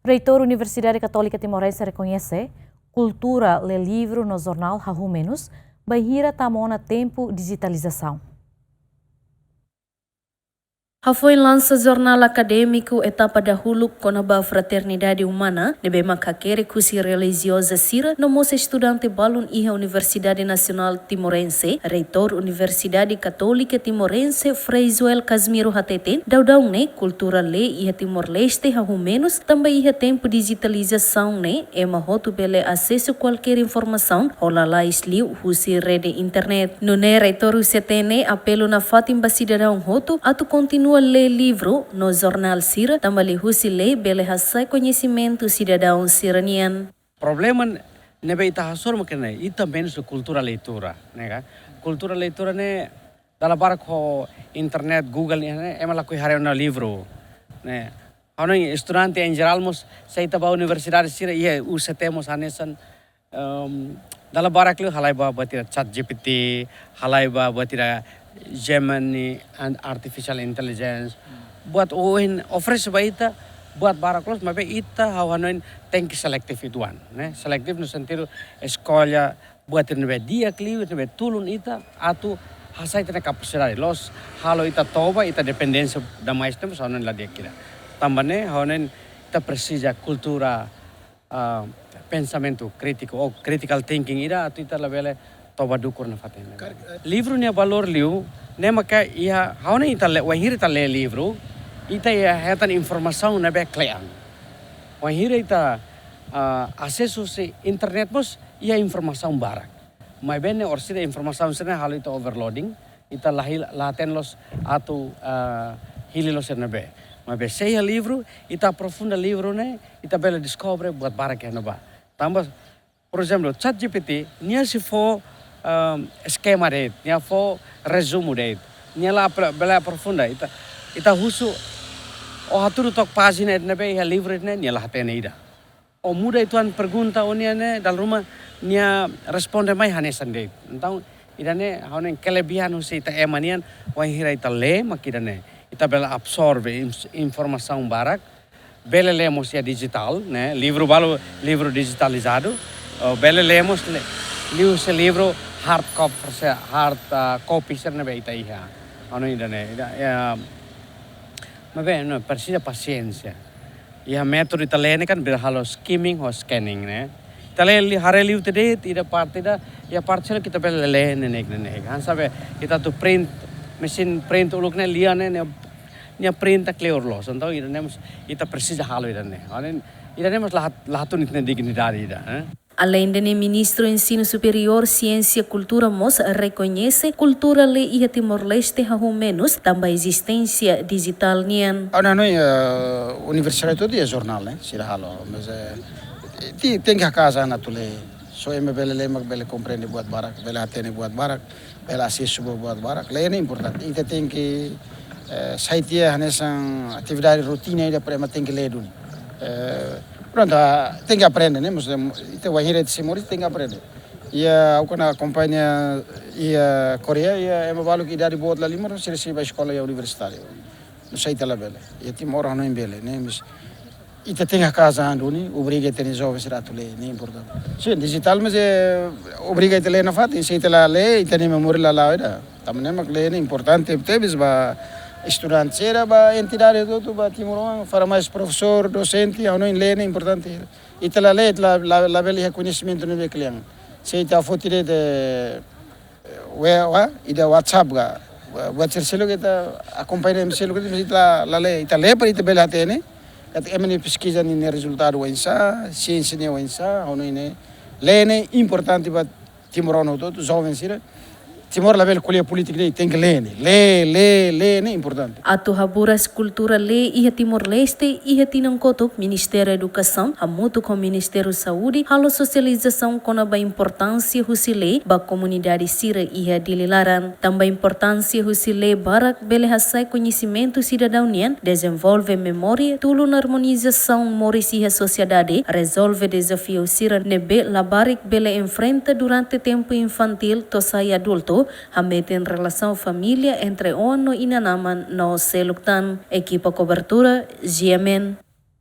Reitor Universidade Católica Timorense reconhece cultura ler livro no jornal Hahu Menos, bahira tamona tempo digitalização. Foi lança jornal acadêmico etapa dahulu konaba fraternidade humana debe makakere kusi religiosa sira no moça estudante balun iha Universidade Nacional Timorense, reitor Universidade Católica Timorense Frei Joel Casimiro Hateten, daudau ne cultura le iha Timor-Leste Hahu Menos, também iha tempo digitalização ne, ema hotu bele acesso qualquer informação, holala isliu husi rede internet. No ne reitor usetene apelo na Fatim cidadão hotu, atu continua ler livro no jornal Sira, também husi lei bele hasai conhecimento cidadão siranian. Problema nebe ita hasor makene ita menos cultura leitura, nega. Cultura leitura ne dalam barak ho internet Google ne emang laku hari na livro, ne. Hano estudante em geral mos seita ba universidade Sira ia usetemos anesan dalam barak lu halai ba batira ChatGPT, halai ba batira Gemini and artificial intelligence buat oin ofres baita buat baraklos mabe ita hawanoin tank selektif ituan ne selektif no sentido escolha buat nebe dia kliu nebe tulun ita atu hasai tena capacidade los halo ita toba ita dependência da mais tempo sonon la dia kira tambane hawanoin ita precisa cultura pensamento crítico ou critical thinking ira atu ita labele toba dukur na fatene. Livro nia valor liu, ne maka ia hauna ita le wahir ita le livro, ita ia hatan informação na be klean. Wahir ita acesso se internet bos ia informação barak. Mai bene orsida informação sene hal ita overloading, ita laten los atu hili los na be. Mai be seia livro, ita aprofunda livro ne, ita bela descobre buat barak na ba. Tambah, por exemplo, ChatGPT nia se for esquema date, nia for resumo date, nia lá bela profunda, ita husu o haturu tok página ne be livro ne nia lá hatene ida. O muda ituan pergunta onia ne dal rumah nia responde mai hanesan date. Então ida ne hanen kelebihan husi ita emanian wahira ita le makida ne. Ita bela absorbe informação barak, bela lemos ya digital, né? Livro livro digitalizado, bela lemos liu se livro hard copy serna be ita iha. Ano ida ne ida mas bem, não precisa paciência. Ia método italiano kan berhalo skimming ou scanning, né? Italiano hari liu tede ida parte da ia parcel kita bela le ne kan sabe kita tu print mesin print uluk ne liane ne nia print clear los. Então ita precisa halo ida ne. Ida nemos lahatun itne dignidade ida, Além de ministro do Ensino Superior, Ciência e Cultura MOS reconhece cultura le iha Timor-Leste Hahu Menos, também existência digital nian. Noi universidade todo é jornal, né? Sira halo, mas tem que a casa na tule. So bele lemak bele compreende buat barak, bele atene buat barak, bele acesso buat barak. Le é importante. Ita tem que saitia hanesan atividade rotina ida para tem que ler dun. Pronto, tem que aprender, né? Mas então a gente se morre tem que aprender. E a ukana companhia e a Coreia e a embalu que idade boa lá lima não se recebe a escola e a universidade. Não sei tela bela. E tem mora não em bela, né? Mas ita tem a casa anduni, obriga a ter jovens rato le, né? Importante. Sim, digital mas é obriga a ter le na fata, sei tela le, ita nem memória lá ida. Também mas le é importante, tebes ba estudante era ba entidade todo ba Timor para mais professor docente não é importante e tela lei la bela conhecimento no cliente se está foto de ida WhatsApp ga WhatsApp selo que está acompanhando selo que está la lei para ita bela tene que emene pesquisa ni resultado wensa ciência ni wensa não é lei é importante ba Timor no todo jovens sira Timor la bela colher política tem que ler é importante. Atu haburas cultura le iha Timor-Leste iha tinangkotok Ministério da Educação, hamutu com Ministério da Saúde, halo socialização com a importância husile ba comunidade sira iha dililaran. Também importância husile barak bele hasai conhecimento cidadãonian, desenvolve memória, tulun harmonização moris iha sociedade, resolve desafio sira nebe labarik bele enfrenta durante tempo infantil tosai adulto, hameten relação família entre ono e nanaman no seluktan. Equipa cobertura, GMN.